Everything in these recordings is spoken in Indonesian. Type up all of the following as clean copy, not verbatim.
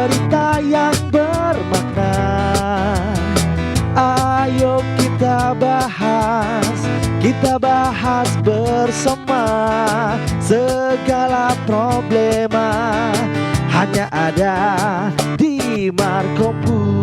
cerita yang bermakna. Ayo kita bahas bersama. Segala problema hanya ada di Markompur.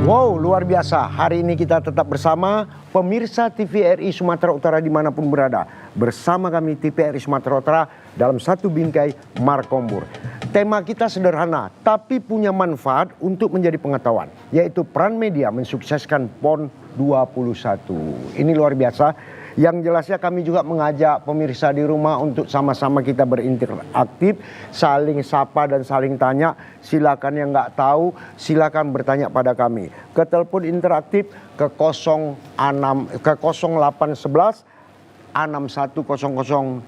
Wow, luar biasa. Hari ini kita tetap bersama pemirsa TVRI Sumatera Utara dimanapun berada. Bersama kami TVRI Sumatera Utara dalam satu bingkai Markompur. Tema kita sederhana, tapi punya manfaat untuk menjadi pengetahuan. Yaitu peran media mensukseskan PON 21. Ini luar biasa. Yang jelasnya kami juga mengajak pemirsa di rumah untuk sama-sama kita berinteraktif, saling sapa dan saling tanya. Silakan yang nggak tahu, silakan bertanya pada kami. Ke telepon interaktif ke 0811 6100386.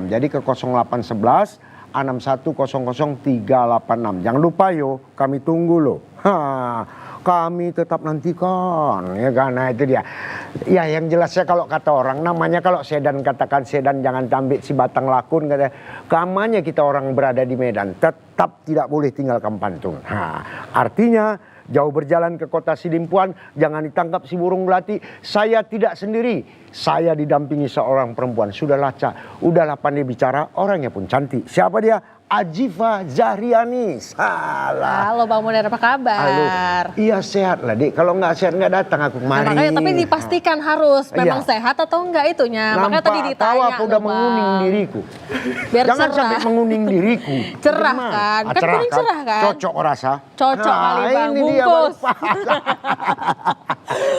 Jadi ke 0811 6100386. Jangan lupa yo, kami tunggu loh. Kami tetap nantikan, ya kan? Nah itu dia. Ya yang jelasnya kalau kata orang, namanya kalau sedan, katakan sedan jangan tambik si batang lakun, kata. Kamanya kita orang berada di Medan, tetap tidak boleh tinggalkan pantun. Artinya jauh berjalan ke kota Sidimpuan, jangan ditangkap si burung melati. Saya tidak sendiri, saya didampingi seorang perempuan. Sudahlah udahlah pandai bicara, orangnya pun cantik. Siapa dia? Ajifa Zahriani. Salah. Halo Bang Munir, apa kabar? Halo. Iya sehat lah Dik. Kalau nggak sehat nggak datang aku kemari. Makanya tapi dipastikan harus memang sehat atau enggak itunya. Makanya tadi ditanya. Tahu aku udah menguning diriku. Biar jangan cerah. sampai menguning diriku. Cerah kan? Kan kuning cerah kan? Cocok rasa. Cocok kali Bang, ini bungkus.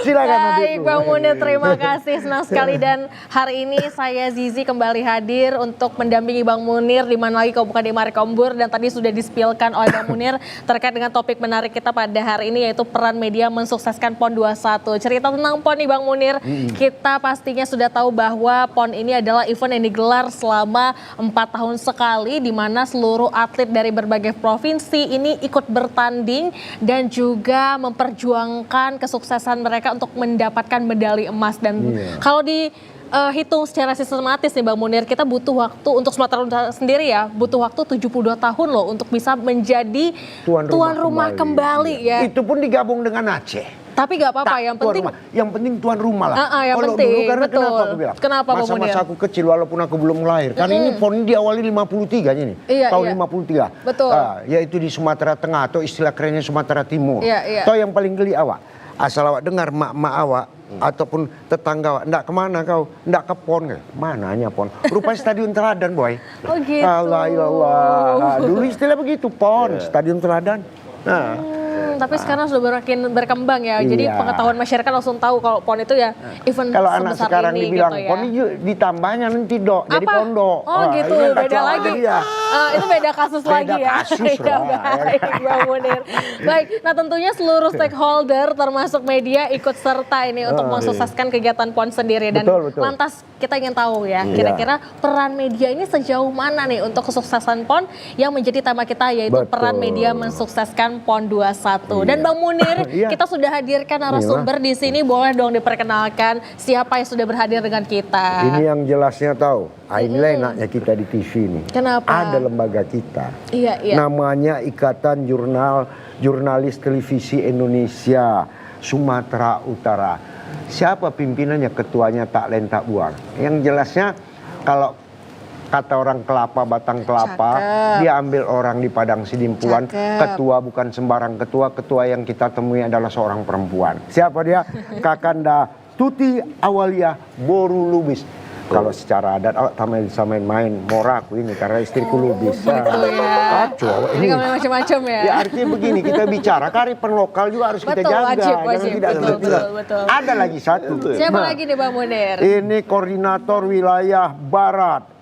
Silakan Baik Bang Munir, terima kasih senang sekali. Dan hari ini saya Zizi kembali hadir untuk mendampingi Bang Munir di mana lagi kalau bukan di Markompur. Dan tadi sudah dispilkan oleh Bang Munir terkait dengan topik menarik kita pada hari ini, yaitu peran media mensukseskan PON 21. Cerita tentang PON nih Bang Munir, kita pastinya sudah tahu bahwa PON ini adalah event yang digelar selama 4 tahun sekali, di mana seluruh atlet dari berbagai provinsi ini ikut bertanding dan juga memperjuangkan kesuksesan mereka untuk mendapatkan medali emas. Dan kalau hitung secara sistematis nih Bang Munir, kita butuh waktu untuk Sumatera Utara sendiri ya, butuh waktu 72 tahun loh untuk bisa menjadi tuan rumah kembali ya. Itu pun digabung dengan Aceh. Tapi gak apa-apa, yang penting tuan rumah lah. Yang kalau penting, dulu, karena betul. kenapa aku bilang? Kenapa Bang Munir? Masa-masa aku kecil walaupun aku belum lahir. Karena ini PON diawali 53 ini. Tahun 53. Betul. Yaitu di Sumatera Tengah atau istilah kerennya Sumatera Timur. Iya. Tahu yang paling geli awak? Asal awak dengar mak-mak awak ataupun tetangga awak, ndak kemana kau? Ndak ke PON. Mananya PON? Rupanya Stadion Teladan boy. Oh gitu. Allah ya Allah. Dulu istilah begitu PON, Stadion Teladan. Tapi sekarang sudah berakin berkembang ya. Jadi pengetahuan masyarakat langsung tahu kalau PON itu ya event kalau anak sekarang ini dibilang gitu ya. PON ini ditambahnya nanti dok jadi pondok. Oh gitu, beda lagi. Itu beda kasus lagi ya. Kasus Baik Bang Munir. Baik, nah tentunya seluruh stakeholder termasuk media ikut serta ini untuk mensukseskan kegiatan PON sendiri. Dan lantas kita ingin tahu ya, kira-kira peran media ini sejauh mana nih untuk kesuksesan PON yang menjadi tema kita, yaitu peran media mensukseskan PON 21. Dan Bang Munir, kita sudah hadirkan narasumber di sini, boleh dong diperkenalkan siapa yang sudah berhadir dengan kita. Ini yang jelasnya tahu. Inilah enaknya kita di TV ini. Kenapa? Ada lembaga kita. Iya. Namanya Ikatan Jurnalis Televisi Indonesia Sumatera Utara. Siapa pimpinannya? Ketuanya tak lain tak buang. Yang jelasnya kalau kata orang kelapa batang kelapa, diambil orang di Padang Sidimpuan. Ketua bukan sembarang ketua, ketua yang kita temui adalah seorang perempuan. Siapa dia? Kakanda Tuti Awalia Boru Lubis. Kalau secara adat awak bisa main-main moraku ini karena istriku Lubis. Kacau ini kan macam-macam ya. Ya artinya begini, kita bicara kearifan lokal juga harus kita jaga. Wajib. Betul. Ada lagi satu. Siapa lagi nih Bang Munir? Ini koordinator wilayah Barat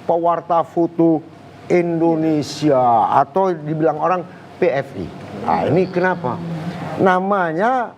Pewarta Foto Indonesia atau dibilang orang PFI. Nah, ini kenapa? Namanya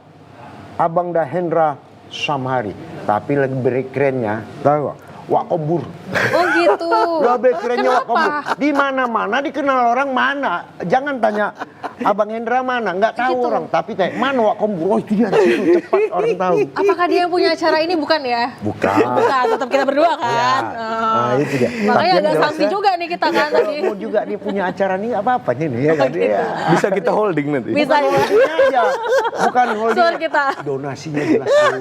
Abang Dahendra Samhari, tapi lebih kerennya tahu Wak Kobur. Oh gitu. Lebih kerennya Wak Kobur. Di mana-mana dikenal orang mana. Jangan tanya Abang Hendra mana? Nggak tahu Gitu. orang. Tapi kayak mana Wak Kombur? Oh itu dia, itu cepat orang tahu. Apakah dia yang punya acara ini? Bukan ya? Bukan. Bukan, tetap kita berdua kan. Ya. Nah, itu dia. Makanya Tapi yang agak jelas sanksi ya, juga nih kita kan tadi. Mau juga dia punya acara nih apa-apa nih ya kan dia. Bisa kita holding nanti. Bisa ya. Donasinya aja. Bukan holding. Suara kita. Donasinya jelas. Nah,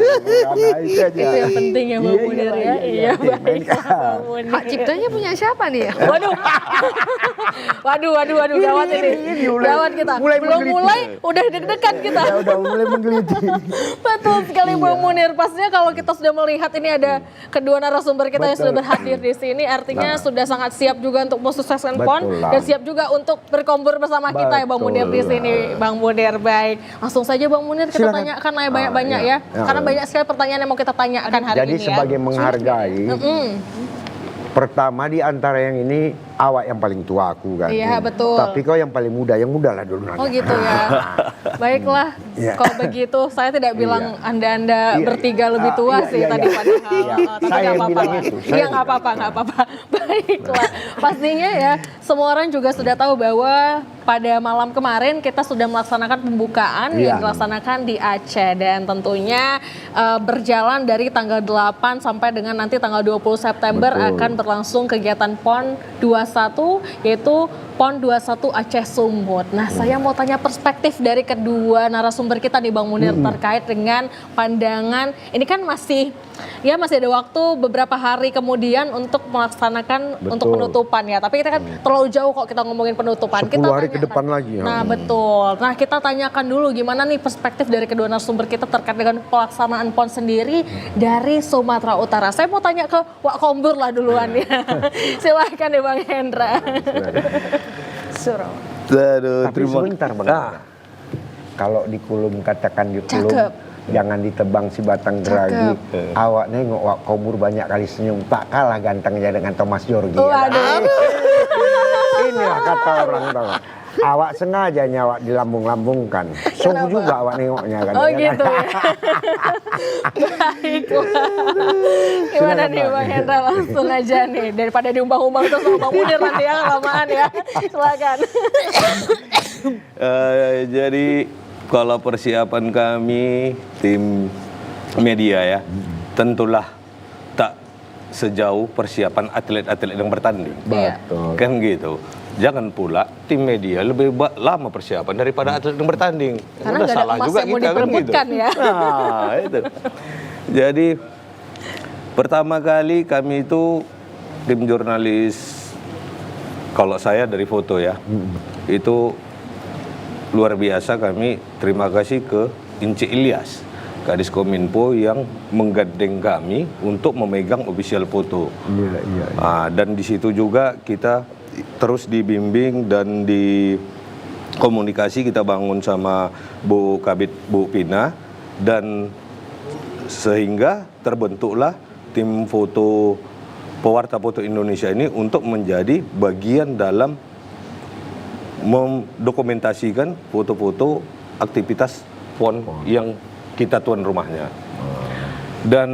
itu aja. Itu yang penting ya Bang Munir ya. Iya, baiklah Mainkan. Bang Munir. Hak ciptanya punya siapa nih ya? Waduh. Waduh, gawat ini. Ini mulai- Gawat kita. mulai Belum menggelitik. mulai udah deg-degan kita. Ya udah mulai menggelitik. Betul sekali Bang Munir. Pastinya kalau kita sudah melihat ini ada kedua narasumber kita yang sudah berhadir di sini, artinya sudah sangat siap juga untuk mensukseskan PON Betul lah. dan siap juga untuk berkompor bersama kita ya Bang Munir di Betul sini. Bang Munir, baik. Langsung saja Bang Munir kita Silakan. tanyakan lah banyak-banyak iya. ya. Karena banyak sekali pertanyaan yang mau kita tanyakan hari Jadi ini ya. sebagai menghargai, Mm-mm. pertama di antara yang ini awak yang paling tua aku kan. Iya, betul. Tapi kau yang paling muda, yang muda lah dulu. Oh gitu ya. Baiklah, Iya. kalau begitu saya tidak bilang Anda Iya, bertiga lebih tua iya, sih iya, tadi iya. padahal. Iya. Tapi Saya nggak yang apa-apa bilang lah. itu, saya Iya yang nggak apa-apa. Baiklah, pastinya ya semua orang juga sudah tahu bahwa pada malam kemarin kita sudah melaksanakan pembukaan Iya. yang dilaksanakan di Aceh dan tentunya berjalan dari tanggal 8 sampai dengan nanti tanggal 20 September Betul. akan berlangsung kegiatan PON 21 yaitu PON 21 Aceh Sumut. Nah, saya mau tanya perspektif dari kedua narasumber kita nih Bang Munir terkait dengan pandangan ini kan masih ada waktu beberapa hari kemudian untuk melaksanakan Betul. untuk penutupan ya. Tapi kita kan terlalu jauh kok kita ngomongin penutupan. 10 Kita hari ke tanyakan. depan lagi ya. Nah, betul. Nah, kita tanyakan dulu gimana nih perspektif dari kedua narasumber kita terkait dengan pelaksanaan PON sendiri dari Sumatera Utara. Saya mau tanya ke Wak Kombur lah duluan ya. Silahkan ya Bang Hendra. Surau. Aduh, Tapi sebentar Bang. Kalau di kulum katakan di kulum, Cakep. jangan ditebang si batang geragi. Awak nengok Wak Kombur banyak kali senyum, tak kalah gantengnya dengan Thomas Jorgi. Waduh. Inilah kata orang tahu. Awak sengaja nyawak dilambung-lambungkan. Sungguh juga awak nengoknya kan. Oh ya kan? gitu ya. Baiklah. Gimana nih Bang Hendra, langsung aja nih. Daripada diumbang-umbang terus sama Bang Munir nanti ya kelamaan ya. Silakan. Jadi kalau persiapan kami tim media ya, tentulah tak sejauh persiapan atlet-atlet yang bertanding. Betul. Kan gitu. Jangan pula tim media lebih lama persiapan daripada atlet yang bertanding. Karena Udah nggak ada salah emas juga yang mau kita kan gitu. diperebutkan ya. Nah, itu. Jadi pertama kali kami itu tim jurnalis, kalau saya dari foto ya, itu luar biasa. Kami terima kasih ke Inci Ilyas, Kadis Kominfo yang menggandeng kami untuk memegang official foto. Iya. Nah, dan di situ juga kita terus dibimbing dan di komunikasi kita bangun sama Bu Kabit Bu Pina, dan sehingga terbentuklah tim foto pewarta foto Indonesia ini untuk menjadi bagian dalam mendokumentasikan foto-foto aktivitas PON yang kita tuan rumahnya. Dan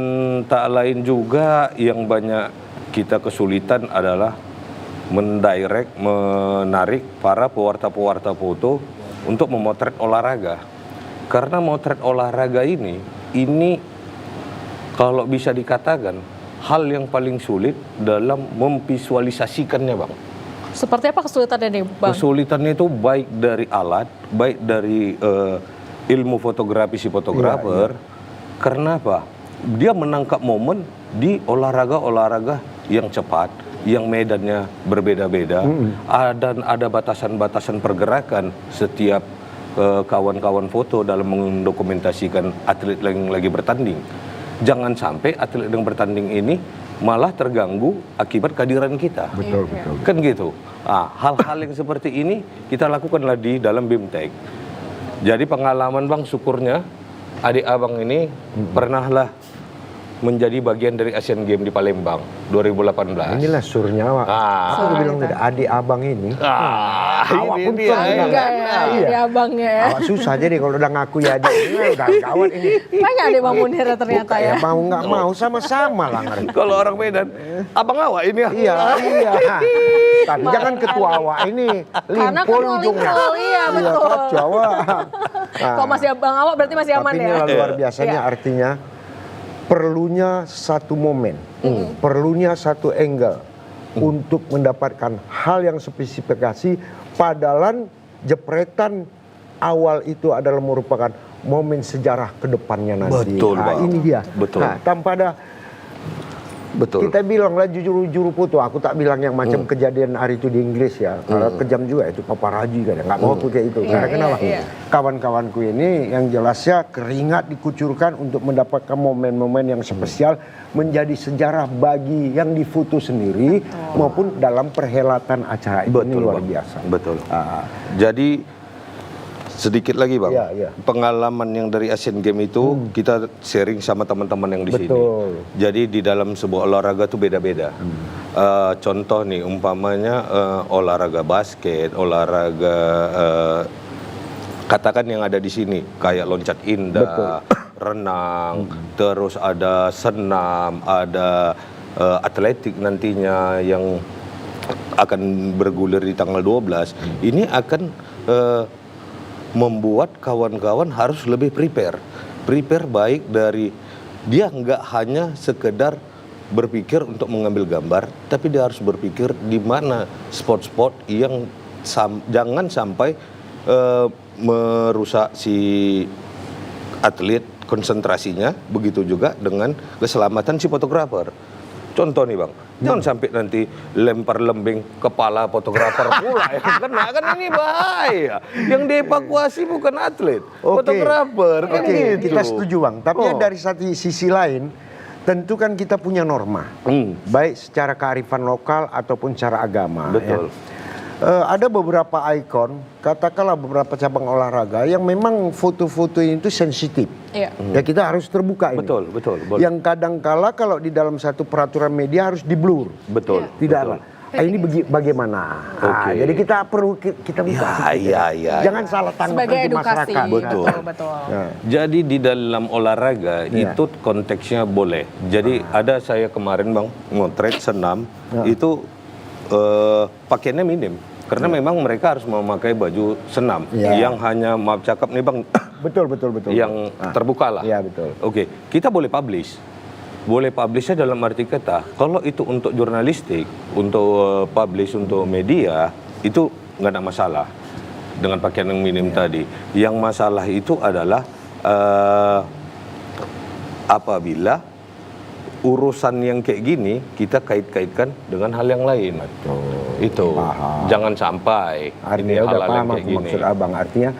tak lain juga yang banyak kita kesulitan adalah menarik para pewarta-pewarta foto untuk memotret olahraga. Karena motret olahraga ini kalau bisa dikatakan hal yang paling sulit dalam memvisualisasikannya, Bang. Seperti apa kesulitannya nih Bang? Kesulitannya itu baik dari alat, baik dari ilmu fotografi si fotografer. Karena apa? Dia menangkap momen di olahraga-olahraga yang cepat, yang medannya berbeda-beda, dan ada batasan-batasan pergerakan setiap kawan-kawan foto dalam mendokumentasikan atlet yang lagi bertanding. Jangan sampai atlet yang bertanding ini malah terganggu akibat kehadiran kita. Betul. Kan gitu. Hal-hal yang seperti ini kita lakukanlah di dalam BIMTEK. Jadi pengalaman Bang, syukurnya adik abang ini pernahlah menjadi bagian dari Asian Games di Palembang 2018. Inilah Surnyawa. Aku bilang tadi, adik abang ini. Awak pun dia. Enggak ya, ini abangnya ya. Awak susah aja deh kalau udah ngaku ya adik. Udah gawat ini. Banyak deh Bang Munir ternyata Bukan, ya. mau nggak mau sama-sama lah ngerti. Kalau orang Medan, abang awak ini ya. Iya. Tapi jangan ketua awak ini. Karena Limpul ketua ujungnya. Limpul, iya, betul. kacau awak. Kok masih abang awak berarti masih aman Tapi ya? inilah luar biasanya Iya. artinya perlunya satu momen, perlunya satu angle untuk mendapatkan hal yang spesifikasi. Padahal jepretan awal itu adalah merupakan momen sejarah kedepannya nanti. Betul, Bang. Ini dia. Betul. Nah, tanpa ada Betul. kita bilanglah juru foto. Aku tak bilang yang macam kejadian hari itu di Inggris ya. Karena kejam juga itu paparazi kan. Nggak mau aku kayak itu. Iya, Karena kenapa? iya. Kawan-kawanku ini yang jelasnya keringat dikucurkan untuk mendapatkan momen-momen yang spesial menjadi sejarah bagi yang difoto sendiri maupun dalam perhelatan acara itu. Ini luar Bang. biasa. Betul. Ah, Jadi sedikit lagi Bang, Iya. pengalaman yang dari Asian Games itu kita sharing sama teman-teman yang di sini. Betul. Jadi di dalam sebuah olahraga tuh beda-beda. Contoh nih, umpamanya olahraga basket, olahraga katakan yang ada di sini kayak loncat indah, renang, terus ada senam, ada atletik nantinya yang akan bergulir di tanggal 12. Ini akan membuat kawan-kawan harus lebih prepare baik dari dia nggak hanya sekedar berpikir untuk mengambil gambar, tapi dia harus berpikir di mana spot-spot yang jangan sampai merusak si atlet konsentrasinya, begitu juga dengan keselamatan si fotografer. Contoh nih Bang, jangan sampai nanti lempar lembing kepala fotografer pula yang kena, kan ini bahaya. Yang dievakuasi bukan atlet, fotografer kan Oke, gitu. kita setuju Bang. Tapi ya dari satu sisi lain, tentu kan kita punya norma, baik secara kearifan lokal ataupun secara agama. Betul. Ya. Ada beberapa ikon, katakanlah beberapa cabang olahraga yang memang foto-foto itu sensitif. Iya. Ya kita harus terbuka ini. Betul. Yang kadangkala kalau di dalam satu peraturan media harus di-blur. Betul. Tidak betul. lah. Ini bagaimana? Oke. Jadi kita perlu kita buka. Ya. Jangan salah tangkap Sebagai di edukasi. masyarakat. Betul. Betul. Ya. Jadi di dalam olahraga Iya. itu konteksnya boleh. Jadi ada saya kemarin Bang motret senam itu pakaiannya minim. Karena memang mereka harus memakai baju senam yang hanya maaf cakap nih Bang Betul. yang terbuka lah. Iya betul. Oke, kita boleh publish. Boleh publishnya dalam arti kata, kalau itu untuk jurnalistik, untuk publish untuk media, itu nggak ada masalah dengan pakaian yang minim tadi. Yang masalah itu adalah apabila urusan yang kayak gini kita kait-kaitkan dengan hal yang lain. Itu Paham. jangan sampai ini Artinya udah hal-hal yang paham kayak aku gini. maksud abang. Artinya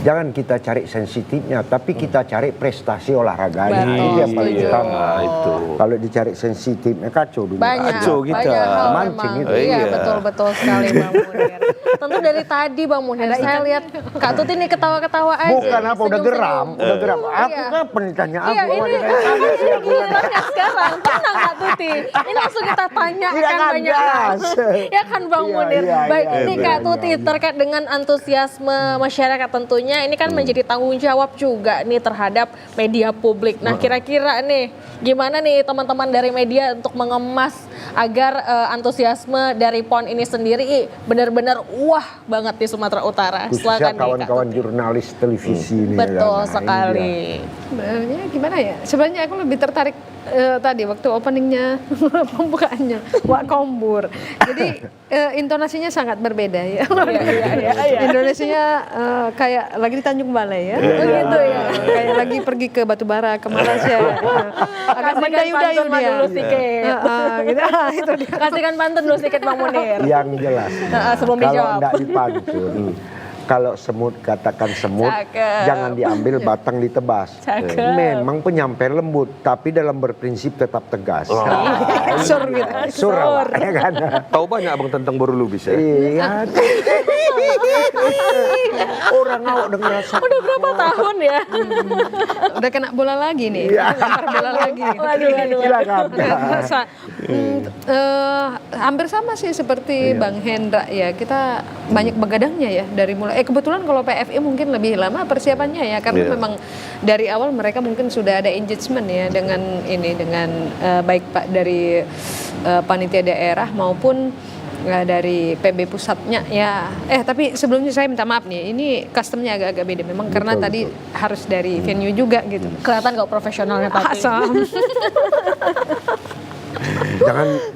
jangan kita cari sensitifnya, tapi kita cari prestasi olahraganya. Betul, Itu yang paling setuju. utama. Nah, itu. Kalau dicari sensitifnya kacau dunia. Banyak, Kacau kita. banyak hal Mancing memang. itu. Iya, Iya. betul sekali Bang Munir. Tentu dari tadi Bang Munir, saya lihat Kak Tuti nih ketawa-ketawa aja. Bukan apa udah geram, udah geram. Aku Iya. kapan ditanya aku? Iya, awak ini ditanya ini gilirannya sekarang. Tenang Kak Tuti. Ini langsung kita tanyakan Tidak banyak hal. ngegas. Ya kan Bang Iya, Munir. iya, Baik, iya, ini iya, Kak iya, Tuti iya. terkait dengan antusiasme masyarakat tentunya ini kan menjadi tanggung jawab juga nih terhadap media publik. Nah, kira-kira nih gimana nih teman-teman dari media untuk mengemas agar antusiasme dari PON ini sendiri benar-benar wah banget di Sumatera Utara. Khususnya Silakan nih, Kak kawan-kawan Tuti. jurnalis televisi ini. Betul Nah, ini sekali. Sebenarnya gimana ya? Sebenarnya aku lebih tertarik tadi waktu openingnya, pembukaannya, Wak Kombur. Jadi intonasinya sangat berbeda ya. Indonesianya kayak lagi di Tanjung Balai ya. Begitu ya. Kayak lagi pergi ke Batubara, ke Malaysia. Agak Kasihkan mendayu-dayu pantun dia. dulu sedikit. Gitu. Itu dia. Kasihkan pantun dulu sedikit Bang Munir. Yang jelas. Sebelum Kalau dijawab. tidak dipantun, Kalau semut katakan semut, Cakep. jangan diambil batang ditebas. Cakep. Memang penyampai lembut, tapi dalam berprinsip tetap tegas. Sur gitu. Sur, apa, ya kan? Tahu banyak abang tentang baru lubis ya? Iya. Orang awak udah ngerasa. Udah berapa tahun ya? Udah kena bola lagi nih, lempar bola lagi. Waduh. Silakan. Masa, hampir sama sih seperti Bang Hendra ya. Kita banyak begadangnya ya dari mulai. Kebetulan kalau PFI mungkin lebih lama persiapannya ya, karena memang dari awal mereka mungkin sudah ada engagement ya dengan baik Pak dari panitia daerah maupun dari PB pusatnya ya. Tapi sebelumnya saya minta maaf nih, ini customnya agak-agak beda memang karena tadi harus dari venue juga gitu. Kelihatan gak profesionalnya tapi. Asam.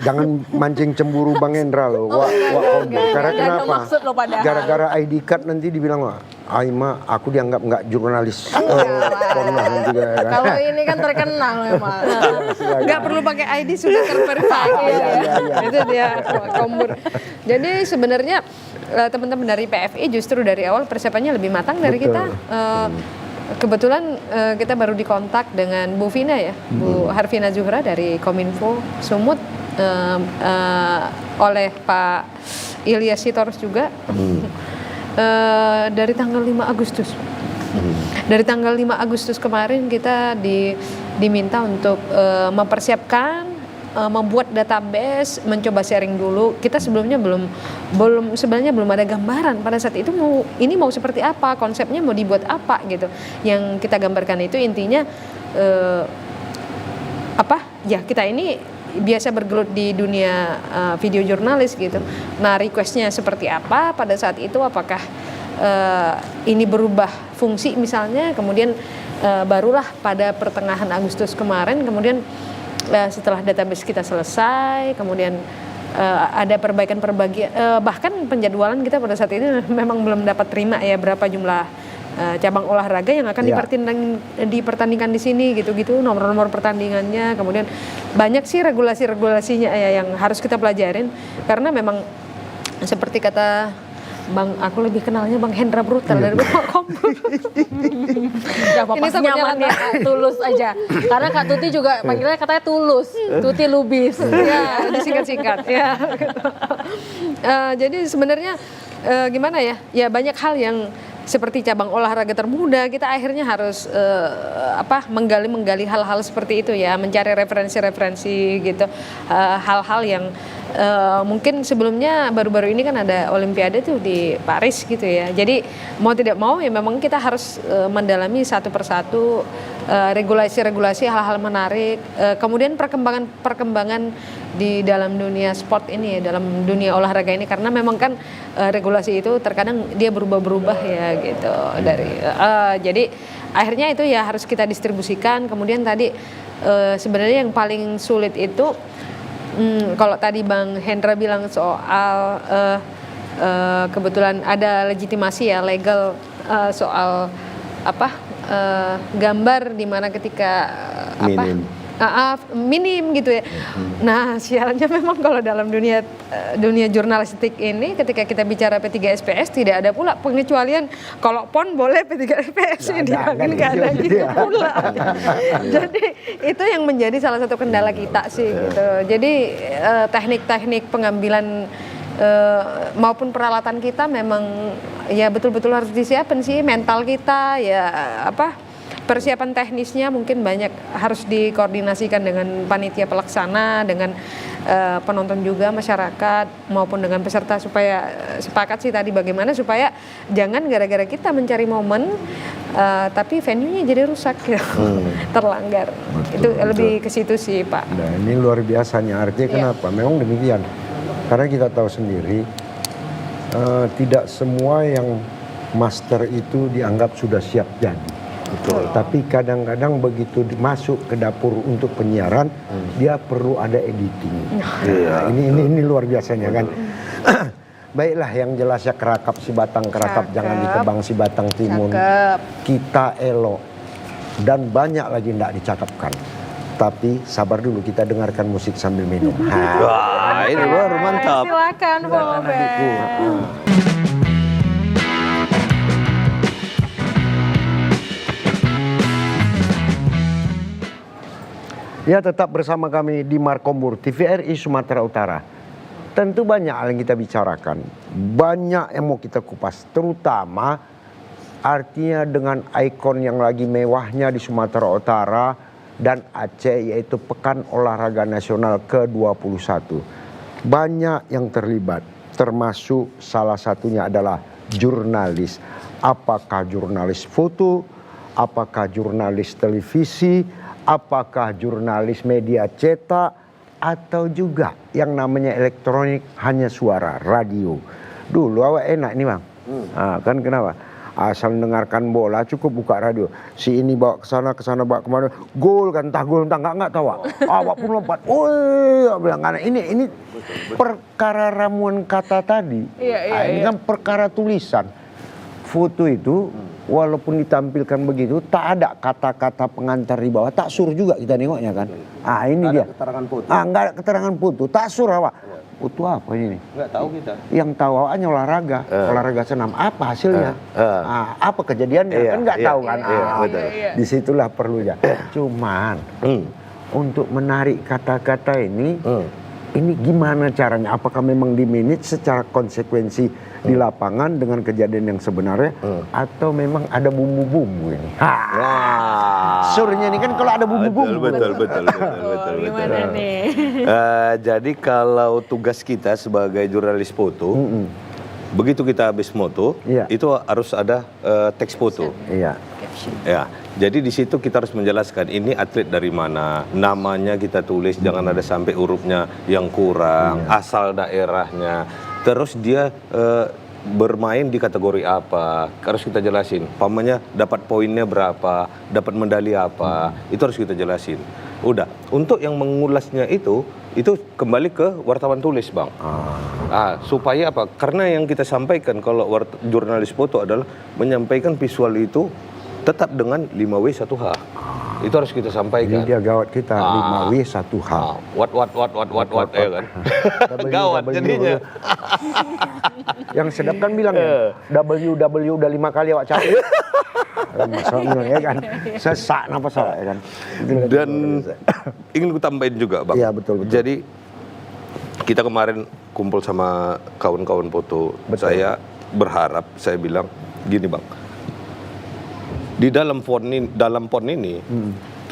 Jangan mancing cemburu Bang Hendra loh. Karena Nggak ada kenapa? maksud loh padahal. Gara-gara ID card nanti dibilang, wah, Aima aku dianggap nggak jurnalis. Pernah juga ya kan? Kalau ini kan terkenal memang. Nggak perlu pakai ID sudah terverifikasi. Itu dia Kombur. Jadi sebenarnya teman-teman dari PFI justru dari awal persiapannya lebih matang dari Betul. kita. Kebetulan kita baru dikontak dengan Bu Vina ya, Bu Harvina Zuhra dari Kominfo Sumut oleh Pak Ilyas Sitorus juga dari tanggal 5 Agustus. Dari tanggal 5 Agustus kemarin kita diminta untuk mempersiapkan, membuat database, mencoba sharing dulu. Kita sebelumnya sebenarnya belum ada gambaran pada saat itu mau seperti apa, konsepnya mau dibuat apa gitu. Yang kita gambarkan itu intinya ya kita ini biasa bergelut di dunia video jurnalis gitu. Nah requestnya seperti apa pada saat itu, apakah ini berubah fungsi misalnya, kemudian barulah pada pertengahan Agustus kemarin kemudian setelah database kita selesai, kemudian ada perbaikan bahkan penjadwalan kita pada saat ini memang belum dapat terima ya berapa jumlah cabang olahraga yang akan dipertandingkan di sini gitu-gitu, nomor-nomor pertandingannya, kemudian banyak sih regulasi-regulasinya ya yang harus kita pelajarin karena memang seperti kata Bang, aku lebih kenalnya Bang Hendra Brutal dari Bapak Kombur. Gak apa-apa, nyaman ya, tulus aja. Karena Kak Tuti juga panggilnya katanya tulus, Tuti Lubis. Ya, disingkat-singkat. Ya. Jadi sebenarnya gimana ya? Ya banyak hal yang seperti cabang olahraga termuda kita akhirnya harus menggali hal-hal seperti itu ya, mencari referensi-referensi gitu, hal-hal yang mungkin sebelumnya baru-baru ini kan ada Olimpiade tuh di Paris gitu ya. Jadi mau tidak mau ya memang kita harus mendalami satu persatu regulasi-regulasi, hal-hal menarik, kemudian perkembangan di dalam dunia sport ini ya, dalam dunia olahraga ini karena memang kan regulasi itu terkadang dia berubah-berubah ya gitu dari jadi akhirnya itu ya harus kita distribusikan. Kemudian tadi sebenarnya yang paling sulit itu kalau tadi Bang Hendra bilang soal kebetulan ada legitimasi ya legal soal gambar di mana ketika minim gitu ya. Nah sialnya memang kalau dalam dunia jurnalistik ini ketika kita bicara P3SPS tidak ada pula pengecualian kalau PON boleh P3SPS nggak ada gitu pula. Jadi itu yang menjadi salah satu kendala kita sih gitu. Jadi teknik-teknik pengambilan maupun peralatan kita memang ya betul-betul harus disiapin sih, mental kita ya persiapan teknisnya mungkin banyak harus dikoordinasikan dengan panitia pelaksana, dengan penonton juga, masyarakat maupun dengan peserta supaya sepakat sih tadi bagaimana supaya jangan gara-gara kita mencari momen tapi venue-nya jadi rusak gitu. Terlanggar. Itu lebih ke situ sih Pak. Nah ini luar biasanya, artinya kenapa? Memang demikian. Karena kita tahu sendiri tidak semua yang master itu dianggap sudah siap jadi. Betul. Tapi kadang-kadang begitu masuk ke dapur untuk penyiaran, dia perlu ada editing. Ini luar biasanya kan. Baiklah, yang jelas ya kerakap si batang kerakap, jangan ditebang si batang timun. Kita elok dan banyak lagi tidak dicakapkan. Tapi sabar dulu, kita dengarkan musik sambil minum. Wah, ini baru mantap. Silakan, Bang. Ya, tetap bersama kami di Markombur TVRI Sumatera Utara. Tentu banyak hal yang kita bicarakan, banyak yang mau kita kupas, terutama artinya dengan ikon yang lagi mewahnya di Sumatera Utara dan Aceh, yaitu Pekan Olahraga Nasional ke-21. Banyak yang terlibat, termasuk salah satunya adalah jurnalis. Apakah jurnalis foto, apakah jurnalis televisi, apakah jurnalis media cetak, atau juga yang namanya elektronik, hanya suara, radio. Dulu awak enak nih bang, kan kenapa? Asal dengarkan bola cukup buka radio. Si ini bawa ke sana bawa kemana, gol kan, entah gol entah nggak tahu. Awak pun lompat, woi, bilang karena ini perkara ramuan kata tadi. Ini kan perkara tulisan. Foto itu walaupun ditampilkan begitu, tak ada kata-kata pengantar di bawah, tak sur juga kita nengoknya kan. Ini dia. Keterangan foto. Nggak ada keterangan foto, tak sur awak. Foto apa ini? Nggak tahu kita. Yang tahu awaknya olahraga senam. Apa hasilnya? Apa kejadiannya? Kan nggak tahu kan. Betul. Disitulah perlunya. Cuman untuk menarik kata-kata ini gimana caranya? Apakah memang di-manage secara konsekuensi di lapangan dengan kejadian yang sebenarnya, atau memang ada bumbu-bumbu ini? Surnya ini kan kalau ada bumbu-bumbu. Betul. Gimana nih? Jadi kalau tugas kita sebagai jurnalis foto, begitu kita habis moto, itu harus ada teks foto. Iya. Ya, jadi di situ kita harus menjelaskan ini atlet dari mana, namanya kita tulis, jangan ada sampai hurufnya yang kurang, asal daerahnya, terus dia bermain di kategori apa, harus kita jelasin. Pamannya dapat poinnya berapa, dapat medali apa, itu harus kita jelasin. Udah, untuk yang mengulasnya itu kembali ke wartawan tulis bang. Supaya apa? Karena yang kita sampaikan kalau jurnalis foto adalah menyampaikan visual itu tetap dengan 5W1H. Itu harus kita sampaikan. Ini dia gawat kita, 5W1H. What ya kan? Gawat jadinya. Yang sedap kan bilang ya, WW udah 5 kali awak capek. Masalah ya kan, sesak nafas awak ya kan. Dan ingin ku tambahin juga bang. Iya betul. Jadi kita kemarin kumpul sama kawan-kawan foto. Saya berharap, saya bilang gini bang. Di dalam PON ini,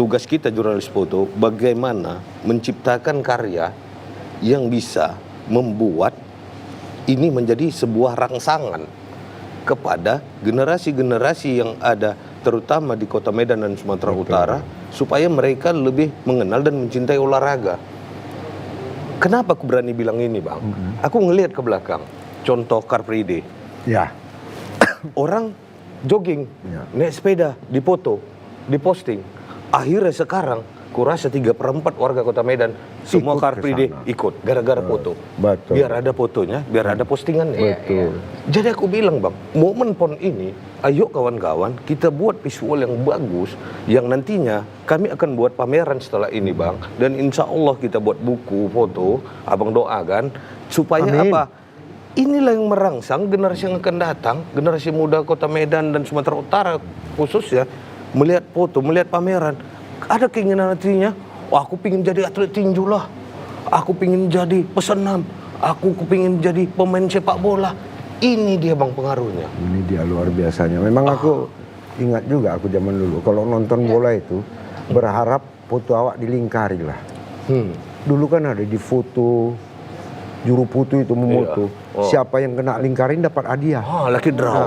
tugas kita jurnalis foto bagaimana menciptakan karya yang bisa membuat ini menjadi sebuah rangsangan kepada generasi-generasi yang ada terutama di Kota Medan dan Sumatera Utara, supaya mereka lebih mengenal dan mencintai olahraga. Kenapa aku berani bilang ini bang? Aku ngelihat ke belakang, contoh Car Free Day. Ya. Orang jogging, naik sepeda, dipoto, diposting. Akhirnya sekarang, kurasa 3/4 warga Kota Medan semua Car Free Day ikut, gara-gara foto. Betul. Biar ada fotonya, biar ada postingannya. Betul. Jadi aku bilang bang, momen PON ini, ayo kawan-kawan kita buat visual yang bagus, yang nantinya kami akan buat pameran setelah ini bang. Dan insya Allah kita buat buku, foto, abang doakan, supaya apa? Inilah yang merangsang generasi yang akan datang, generasi muda Kota Medan dan Sumatera Utara khususnya, melihat foto, melihat pameran. Ada keinginan hatinya, aku pingin jadi atlet tinju lah, aku pingin jadi pesenam, aku pingin jadi pemain sepak bola. Ini dia bang pengaruhnya. Ini dia luar biasanya. Memang aku ingat juga aku zaman dulu, kalau nonton bola itu berharap foto awak dilingkari lah. Dulu kan ada di foto, juru foto itu memoto. Siapa yang kena lingkarin dapat hadiah. Lucky draw.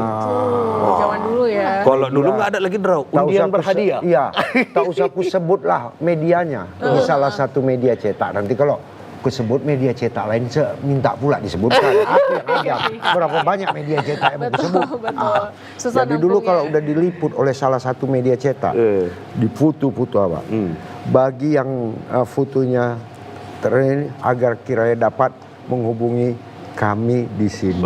Zaman dulu ya. Kalau dulu nggak ada lagi draw, undian berhadiah. Iya, tak usah aku sebut lah medianya. Ini salah satu media cetak. Nanti kalau aku sebut media cetak lain, minta pula disebutkan. Aku yang ada. Berapa banyak media cetak yang aku sebut. Jadi dulu kalau udah diliput oleh salah satu media cetak, di foto-foto apa, bagi yang fotonya agar kiranya dapat menghubungi kami di sini.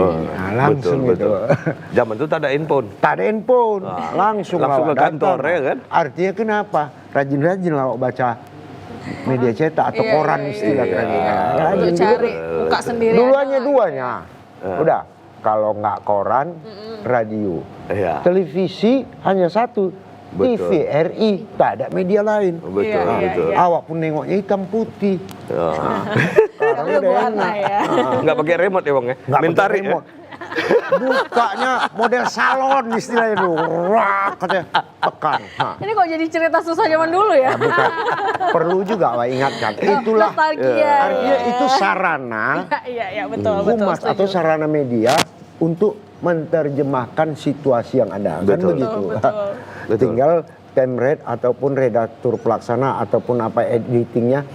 Langsung betul. Zaman itu tak ada handphone. Tak ada handphone. Langsung ke kantor ya kan. Artinya kenapa? Rajin-rajin lah baca media cetak atau koran istilah Untuk cari buka sendiri. Dulu hanya duanya. Udah, kalau nggak koran, radio. Televisi hanya satu, Betul. TVRI, tak ada media lain. Betul, Nah, betul. Awak pun nengoknya hitam putih. Sekarang Udah udah warna enak. ya. Nggak pakai remote ya bang ya? Nggak Main pakai tarik ya? remote. Bukanya model salon istilahnya dulu. Rak, katanya tekan. Nah, Ini kok jadi cerita susah zaman dulu ya? bukan. Perlu juga Wak ingatkan. Itulah Nostalgia. artinya itu sarana Iya, betul. humas setuju. atau sarana media untuk menerjemahkan situasi yang ada. Kan Betul. begitu. Betul. Tinggal pemret ataupun redaktur pelaksana ataupun apa editingnya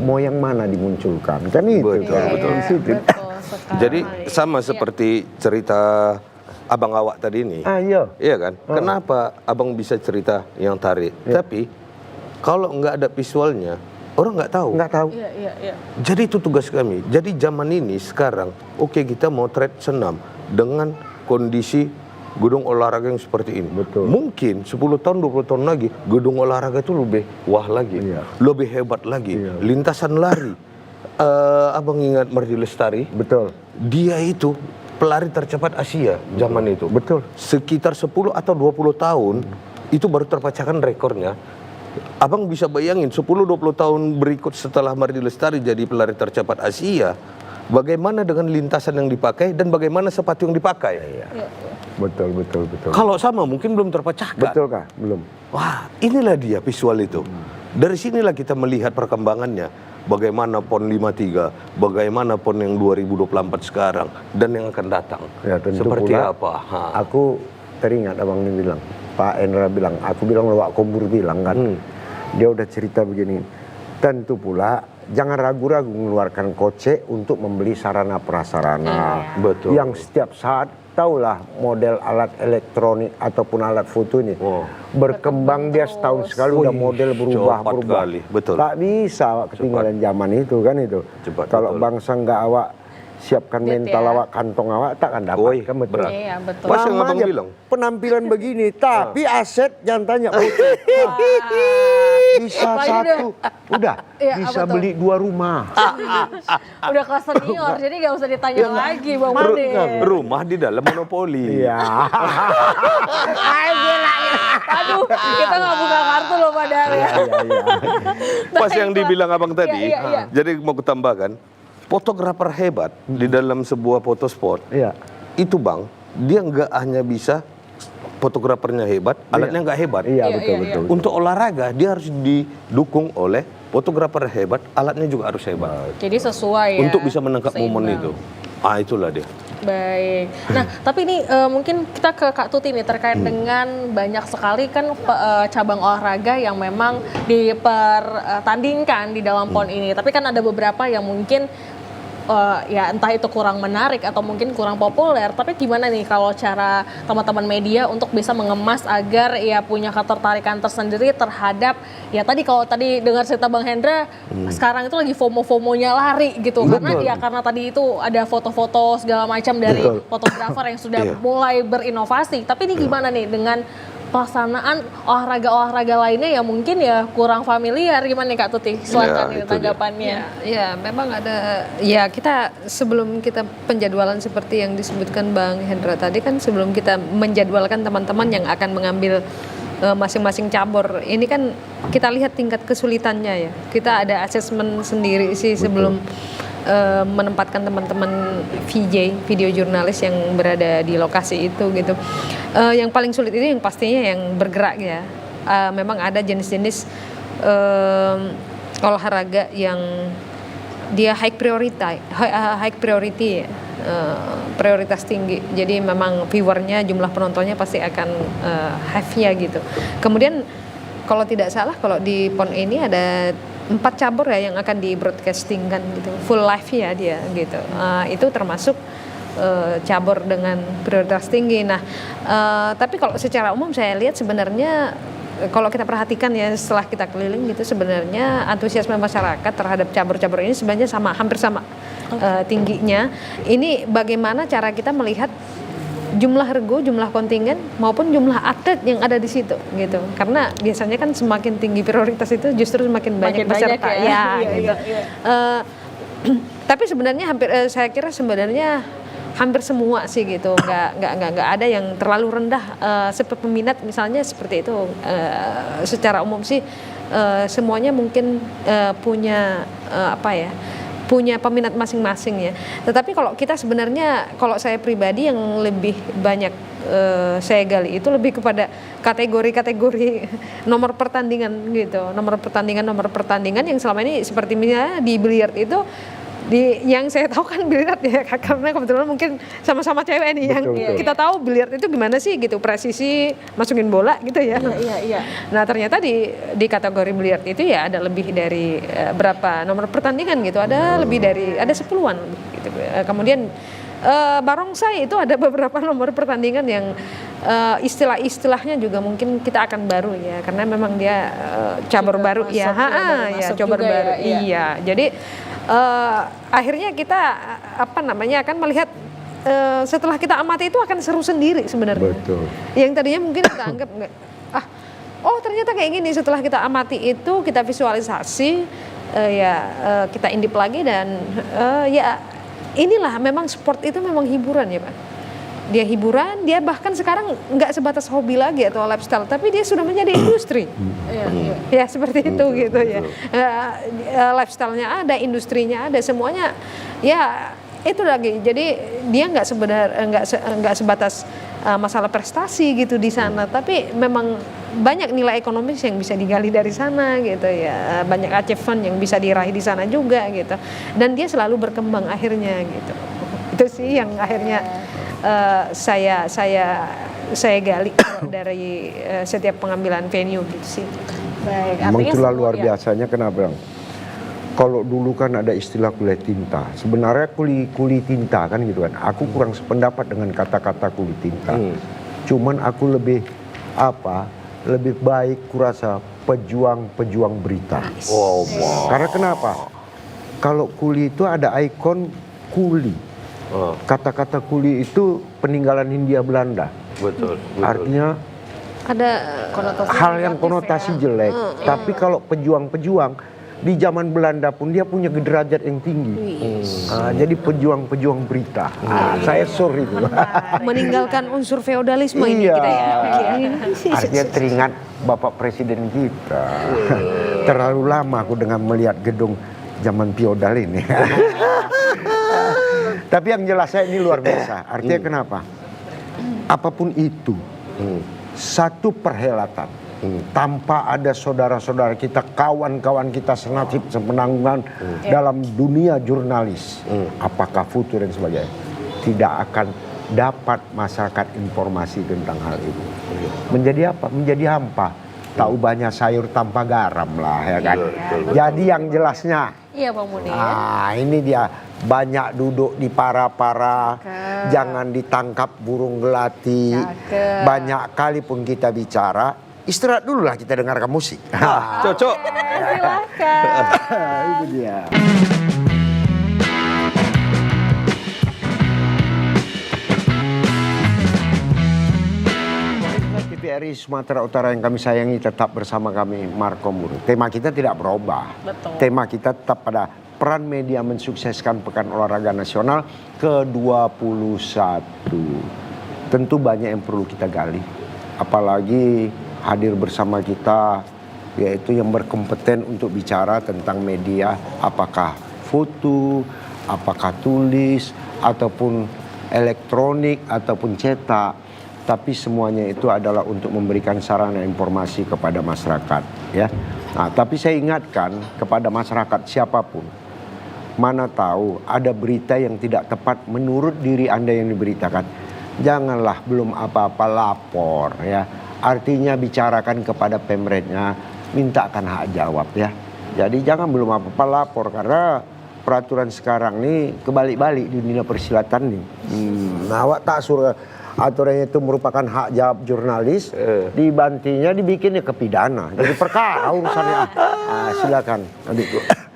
mau yang mana dimunculkan. Kan itu. Betul, kan. betul. Di situ. Betul sekali. Jadi sama seperti cerita abang awak tadi ini. Ayo. Iya kan? Kenapa abang bisa cerita yang tarik? Tapi kalau nggak ada visualnya, orang nggak tahu. Nggak tahu. Iya. Jadi itu tugas kami. Jadi zaman ini sekarang, oke kita mau trade senam dengan kondisi gedung olahraga yang seperti ini. Betul. Mungkin 10 tahun, 20 tahun lagi, gedung olahraga itu lebih wah lagi. Iya. Lebih hebat lagi. Iya. Lintasan lari. Abang ingat Mardi Lestari? Betul. Dia itu pelari tercepat Asia zaman itu. Betul. Sekitar 10 atau 20 tahun itu baru terpecahkan rekornya. Abang bisa bayangin 10-20 tahun berikut setelah Mardi Lestari jadi pelari tercepat Asia, bagaimana dengan lintasan yang dipakai dan bagaimana sepatu yang dipakai? Betul. Kalau sama mungkin belum terpecahkan. Betul kah? Belum. Wah, inilah dia visual itu. Dari sinilah kita melihat perkembangannya. Bagaimana PON 53, bagaimana PON yang 2024 sekarang, dan yang akan datang. Ya, tentu Seperti pula, apa? Aku teringat abang ini bilang, Pak Endra bilang, aku bilang Wak Kombur bilang kan, dia udah cerita begini. Tentu pula jangan ragu-ragu mengeluarkan kocek untuk membeli sarana prasarana. Betul. Yang setiap saat tahulah model alat elektronik ataupun alat foto ini berkembang dia setahun sekali udah model berubah. cepat kali, betul. Tak bisa awak ketinggalan zaman itu kan itu. Cepat, Kalau betul. bangsa nggak awak siapkan mental ya. awak, kantong awak takkan dapat. Woi, Kan betul. berat. Iya, betul. Pas yang Sama abang aja bilang. penampilan begini, tapi aset jangan tanya. Bisa Apalagi satu, udah Iya, bisa apa tuh? beli 2 rumah. Udah kelas senior, jadi nggak usah ditanya lagi Bang Made. Rumah di dalam monopoli. Iya. Aduh, kita nggak buka kartu loh padahal ya. Pas yang dibilang abang tadi, Iya. jadi mau kutambahkan, fotografer hebat di dalam sebuah foto spot, Iya. itu bang, dia nggak hanya bisa fotografernya hebat, alatnya nggak hebat. Iya, Iya, betul, iya, betul. Untuk olahraga dia harus didukung oleh fotografer hebat, alatnya juga harus hebat Jadi sesuai ya. untuk bisa menangkap momen seimbang. itu. Ah itulah dia. Baik. Nah, tapi ini mungkin kita ke Kak Tuti nih terkait dengan banyak sekali kan cabang olahraga yang memang dipertandingkan di dalam PON ini. Tapi kan ada beberapa yang mungkin ya entah itu kurang menarik atau mungkin kurang populer. Tapi gimana nih kalau cara teman-teman media untuk bisa mengemas agar ya punya ketertarikan tersendiri terhadap ya tadi kalau tadi dengar cerita Bang Hendra sekarang itu lagi FOMO-FOMO-nya lari gitu karena tadi itu ada foto-foto segala macam dari fotografer yang sudah mulai berinovasi. Tapi ini gimana nih dengan pelaksanaan olahraga-olahraga lainnya yang mungkin ya kurang familiar, gimana nih Kak Tuti? Silakan Ya, nih itu tanggapannya. Ya, memang ada. Ya, kita sebelum kita penjadwalan seperti yang disebutkan Bang Hendra tadi kan sebelum kita menjadwalkan teman-teman yang akan mengambil masing-masing cabur, ini kan kita lihat tingkat kesulitannya ya. Kita ada asesmen sendiri sih sebelum menempatkan teman-teman VJ, video jurnalis yang berada di lokasi itu gitu. Yang paling sulit itu yang pastinya yang bergerak ya. Memang ada jenis-jenis olahraga yang dia high priority ya. Prioritas tinggi. Jadi memang viewernya, jumlah penontonnya pasti akan have-nya gitu. Kemudian kalau tidak salah kalau di PON ini ada 4 cabur ya yang akan di broadcasting kan gitu, full live ya dia gitu. Itu termasuk cabur dengan prioritas tinggi. Nah, tapi kalau secara umum saya lihat sebenarnya kalau kita perhatikan ya setelah kita keliling gitu sebenarnya antusiasme masyarakat terhadap cabur-cabur ini sebenarnya sama, hampir sama tingginya. Ini bagaimana cara kita melihat jumlah regu, jumlah kontingen maupun jumlah atlet yang ada di situ gitu. Karena biasanya kan semakin tinggi prioritas itu justru semakin banyak peserta ya. gitu. Tapi sebenarnya hampir saya kira sebenarnya hampir semua sih gitu, nggak ada yang terlalu rendah. Seperti peminat misalnya seperti itu, secara umum sih semuanya mungkin punya punya peminat masing-masing ya. Tetapi kalau kita sebenarnya, kalau saya pribadi yang lebih banyak saya gali itu lebih kepada kategori-kategori nomor pertandingan gitu. Nomor pertandingan yang selama ini seperti misalnya di biliar itu, yang saya tahu kan biliar ya, karena kebetulan mungkin sama-sama cewek nih, yang kita tahu biliar itu gimana sih gitu, presisi masukin bola gitu ya. Iya. Nah ternyata di kategori biliar itu ya ada lebih dari berapa nomor pertandingan gitu, ada lebih dari, ada 10-an gitu. Kemudian barongsai itu ada beberapa nomor pertandingan yang istilah-istilahnya juga mungkin kita akan baru ya, karena memang dia cabur baru ya, cabur baru. Iya, jadi akhirnya kita akan melihat setelah kita amati itu akan seru sendiri sebenarnya. Betul. Yang tadinya mungkin kita anggap oh ternyata kayak gini, setelah kita amati itu, kita visualisasi, kita intip lagi dan inilah memang sport itu memang hiburan ya Pak. Dia hiburan, dia bahkan sekarang nggak sebatas hobi lagi atau lifestyle, tapi dia sudah menjadi industri. Ya seperti itu gitu ya. Lifestyle-nya ada, industrinya ada, semuanya ya itu lagi. Jadi dia nggak sebatas masalah prestasi gitu di sana, tapi memang banyak nilai ekonomis yang bisa digali dari sana gitu ya. Banyak achievement yang bisa diraih di sana juga gitu. Dan dia selalu berkembang akhirnya gitu. Itu sih yang akhirnya saya gali dari setiap pengambilan venue gitu sih. Baik, Memang itulah luar ya. biasanya. Kenapa? Kalau dulu kan ada istilah kulit tinta. Sebenarnya kuli tinta kan gitu kan. Aku kurang sependapat dengan kata-kata kulit tinta. Cuman aku lebih baik kurasa pejuang berita. Karena kenapa? Kalau kuli itu ada ikon kuli. Kata-kata kuli itu peninggalan Hindia Belanda. Betul. Artinya Ada hal yang konotasi jelek. Tapi kalau pejuang-pejuang di zaman Belanda pun dia punya derajat yang tinggi. Jadi pejuang berita. Saya sorry itu. meninggalkan unsur feodalisme ini kita ya. Artinya teringat Bapak Presiden kita. Terlalu lama aku dengan melihat gedung zaman feodal ini. Tapi yang jelas saya ini luar biasa. Artinya kenapa? Apapun itu, satu perhelatan tanpa ada saudara-saudara kita, kawan-kawan kita senasib sepenanggungan dalam dunia jurnalis, apakah foto dan sebagainya, tidak akan dapat masyarakat informasi tentang hal itu. Menjadi apa? Menjadi hampa. Tak ubahnya sayur tanpa garam lah ya kan. Jadi yang jelasnya, Iya Bang Munir. ini dia, banyak duduk di para-para, jangan ditangkap burung gelati. Banyak kali pun kita bicara, istirahat dulu lah, kita dengarkan musik. Cocok. Silakan. Itu dia. TVRI Sumatera Utara yang kami sayangi, tetap bersama kami Marco Muru. Tema kita tidak berubah. Betul. Tema kita tetap pada peran media mensukseskan Pekan Olahraga Nasional ke-21. Tentu banyak yang perlu kita gali. Apalagi hadir bersama kita, yaitu yang berkompeten untuk bicara tentang media, apakah foto, apakah tulis, ataupun elektronik, ataupun cetak. Tapi semuanya itu adalah untuk memberikan sarana informasi kepada masyarakat, ya. Nah, tapi saya ingatkan kepada masyarakat siapapun, mana tahu ada berita yang tidak tepat menurut diri Anda yang diberitakan, janganlah belum apa-apa lapor, ya. Artinya bicarakan kepada pemretnya, mintakan hak jawab, ya. Jadi jangan belum apa-apa lapor, karena peraturan sekarang nih kebalik-balik di dunia persilatan nih. Nah, awak tak suruh aturannya itu merupakan hak jawab jurnalis, dibantinya dibikinnya ke pidana. Jadi perkara urusannya. Silakan.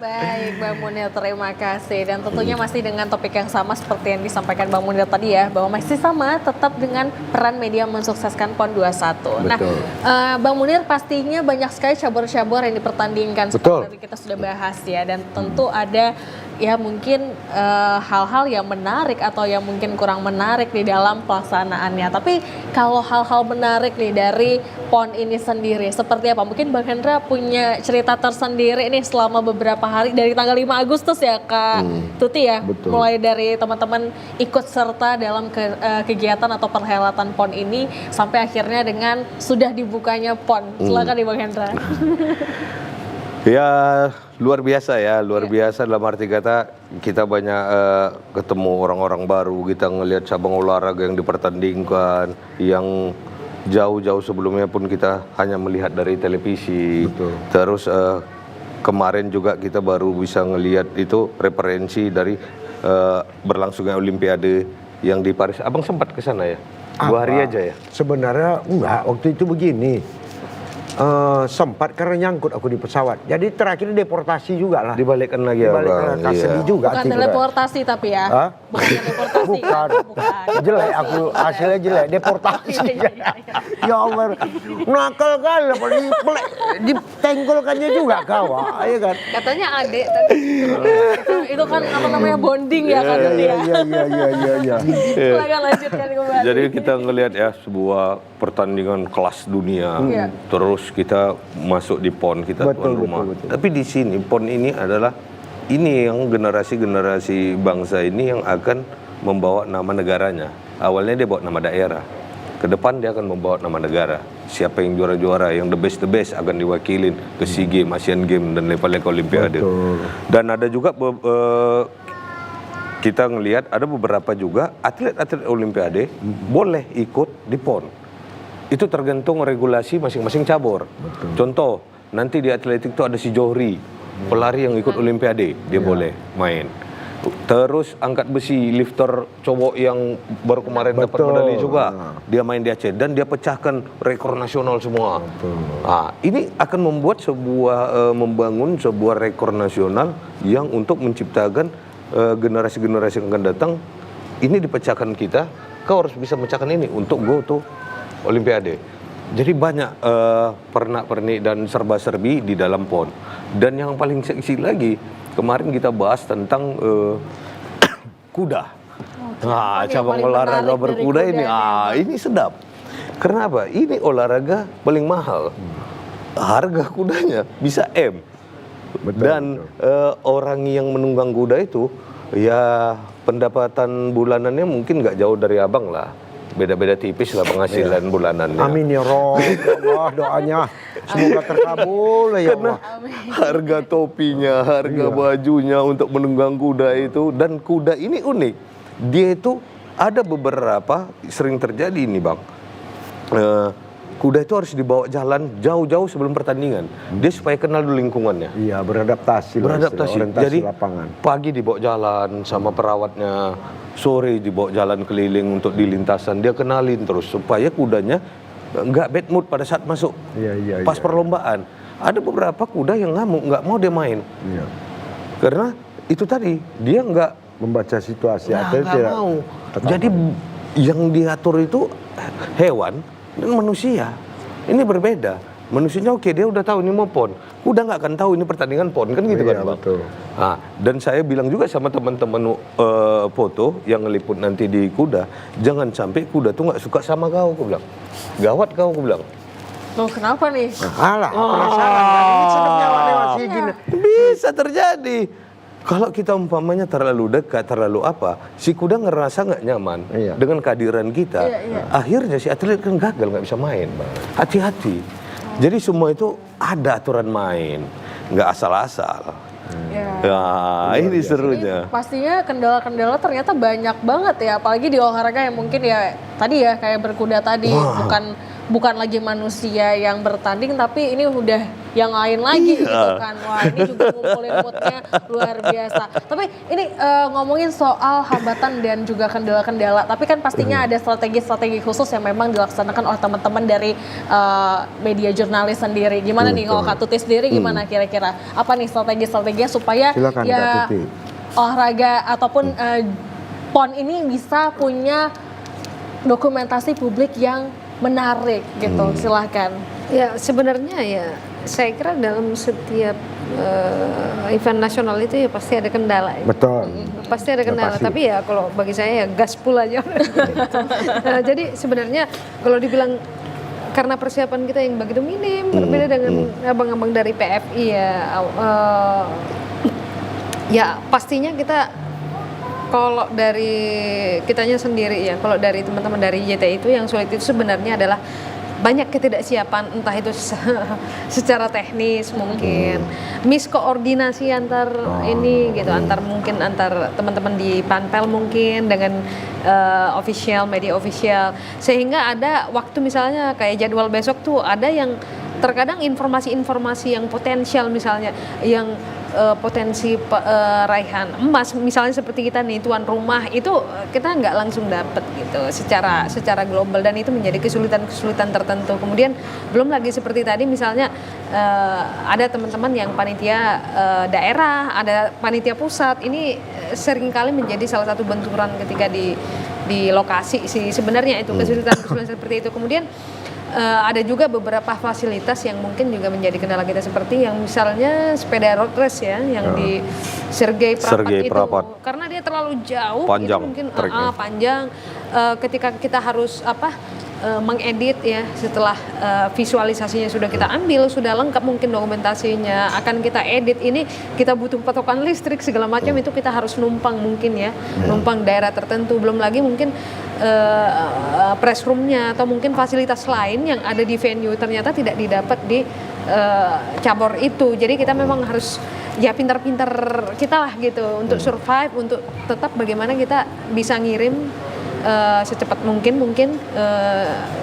Baik, Bang Munir, terima kasih. Dan tentunya masih dengan topik yang sama seperti yang disampaikan Bang Munir tadi ya, bahwa masih sama tetap dengan peran media mensukseskan PON 21. Nah, Bang Munir pastinya banyak sekali cabur-cabur yang dipertandingkan seperti tadi kita sudah bahas ya, dan tentu ada ya mungkin hal-hal yang menarik atau yang mungkin kurang menarik di dalam pelaksanaannya. Tapi kalau hal-hal menarik nih dari PON ini sendiri, seperti apa? Mungkin Bang Hendra punya cerita tersendiri nih selama beberapa hari dari tanggal 5 Agustus ya Kak Tuti ya. Betul. Mulai dari teman-teman ikut serta dalam kegiatan atau perhelatan PON ini sampai akhirnya dengan sudah dibukanya PON. Silakan nih Bang Hendra. Ya luar biasa ya, luar biasa dalam arti kata kita banyak ketemu orang-orang baru, kita ngelihat cabang olahraga yang dipertandingkan, yang jauh-jauh sebelumnya pun kita hanya melihat dari televisi. Betul. Terus kemarin juga kita baru bisa ngelihat itu referensi dari berlangsungnya Olimpiade yang di Paris. Abang sempat ke sana ya? 2 hari aja ya? Sebenarnya enggak, waktu itu begini. Sempat karena nyangkut aku di pesawat. Jadi terakhir deportasi juga lah. Dibalikkan lagi ya Bang? Sedih juga. Bukan hati teleportasi tapi ya. Hah? Bukan teleportasi. Bukan. Jelek aku, hasilnya jelek. Deportasi. Ya Allah, nakal kan. Ditengkolkannya juga kau. Iya kan? Katanya adek tadi. Itu kan apa namanya bonding ya kan Tuti ya. Iya. Silakan lanjutkan kembali. Jadi kita ngelihat ya sebuah pertandingan kelas dunia. Iya. Terus kita masuk di PON, kita tuan rumah. Betul. Tapi di sini PON ini adalah ini yang generasi-generasi bangsa ini yang akan membawa nama negaranya. Awalnya dia bawa nama daerah. Ke depan dia akan membawa nama negara. Siapa yang juara-juara, yang the best akan diwakilin ke SEA Games, Asian Games dan level-level Olimpiade. Dan ada juga kita ngelihat ada beberapa juga atlet-atlet Olimpiade boleh ikut di PON. Itu tergantung regulasi masing-masing cabur. Contoh, nanti di atletik itu ada si Johri, pelari yang ikut Olimpiade, dia boleh main. Terus angkat besi, lifter cowok yang baru kemarin dapat medali juga, dia main di Aceh dan dia pecahkan rekor nasional semua. Nah, ini akan membuat membangun sebuah rekor nasional yang untuk menciptakan generasi-generasi yang akan datang. Ini dipecahkan kita, kau harus bisa memecahkan ini untuk go to Olimpiade. Jadi banyak pernak-pernik dan serba-serbi di dalam PON. Dan yang paling seksi lagi, kemarin kita bahas tentang kuda. Nah, cabang olahraga berkuda ini, ini sedap. Kenapa? Ini olahraga paling mahal. Harga kudanya bisa M. Dan orang yang menunggang kuda itu, ya pendapatan bulanannya mungkin nggak jauh dari abang lah. Beda-beda tipis lah penghasilan bulanannya. Amin ya Rob, Allah doanya semoga terkabul ya Karena Allah. harga topinya, harga bajunya untuk menunggang kuda itu, dan kuda ini unik. Dia itu ada beberapa sering terjadi ini Bang. Kuda itu harus dibawa jalan jauh-jauh sebelum pertandingan. Dia supaya kenal dulu lingkungannya. Iya, beradaptasi. Orientasi Jadi lapangan. pagi dibawa jalan sama perawatnya, sore dibawa jalan keliling untuk di lintasan. Dia kenalin terus supaya kudanya nggak bad mood pada saat masuk. Iya. Pas perlombaan. Ada beberapa kuda yang nggak mau dia main. Iya. Karena itu tadi dia nggak Membaca situasi atlet nggak tidak mau. tetap Jadi yang diatur itu hewan dan manusia. Ini berbeda. Manusianya oke, dia udah tahu ini mau PON. Kuda nggak akan tahu ini pertandingan PON, kan gitu kan Bang? Betul. Nah, dan saya bilang juga sama teman-teman foto yang ngeliput nanti di kuda, jangan sampai kuda tuh nggak suka sama kau bilang. Gawat kau bilang. Loh, kenapa nih? Alah, penasaran kan? Ini sedap nyawa lewat sini gini. Bisa terjadi. Kalau kita umpamanya terlalu dekat, terlalu apa, si kuda ngerasa nggak nyaman dengan kehadiran kita. Akhirnya si atlet kan gagal, nggak bisa main. Hati-hati. Jadi semua itu ada aturan main, nggak asal-asal. Ya, ini serunya. Pastinya kendala-kendala ternyata banyak banget ya, apalagi di olahraga yang mungkin ya tadi ya kayak berkuda tadi, bukan lagi manusia yang bertanding, tapi ini udah yang lain lagi gitu kan. Wah, ini juga ngumpulin moodnya luar biasa. Tapi ini ngomongin soal hambatan dan juga kendala-kendala, tapi kan pastinya ada strategi-strategi khusus yang memang dilaksanakan oleh teman-teman dari media jurnalis sendiri. Gimana nih kalau Kak Tuti sendiri gimana kira-kira? Apa nih strategi-strateginya supaya Silakan, Kak ya Tuti. olahraga ataupun PON ini bisa punya dokumentasi publik yang menarik gitu. Silahkan. Ya sebenarnya ya saya kira dalam setiap event nasional itu ya pasti ada kendala ya. Betul. Pasti ada kendala, pasti. tapi ya kalau bagi saya ya gaspol aja. Nah, jadi sebenarnya kalau dibilang karena persiapan kita yang begitu minim, berbeda dengan abang-abang dari PFI ya, ya pastinya kita kalau dari kitanya sendiri ya, kalau dari teman-teman dari YT itu yang sulit itu sebenarnya adalah banyak ketidaksiapan, entah itu secara teknis mungkin, miskoordinasi antar ini gitu, antar teman-teman di panpel mungkin dengan official, media official, sehingga ada waktu misalnya kayak jadwal besok tuh ada yang terkadang informasi-informasi yang potensial misalnya, yang potensi raihan emas misalnya seperti kita nih tuan rumah itu kita nggak langsung dapat gitu secara global, dan itu menjadi kesulitan tertentu. Kemudian belum lagi seperti tadi misalnya ada teman-teman yang panitia daerah, ada panitia pusat, ini seringkali menjadi salah satu benturan ketika di lokasi sih sebenarnya itu kesulitan seperti itu. Kemudian ada juga beberapa fasilitas yang mungkin juga menjadi kendala kita, seperti yang misalnya sepeda road race ya, yang di Sergei Prapat itu, karena dia terlalu jauh, panjang, itu mungkin treknya. panjang. Ketika kita harus mengedit ya, setelah visualisasinya sudah kita ambil, sudah lengkap mungkin dokumentasinya, akan kita edit, ini kita butuh patokan listrik segala macam, itu kita harus numpang mungkin ya, numpang daerah tertentu, belum lagi mungkin press roomnya atau mungkin fasilitas lain yang ada di venue ternyata tidak didapat di cabur itu. Jadi kita memang harus ya pintar-pintar kita lah gitu untuk survive, untuk tetap bagaimana kita bisa ngirim secepat mungkin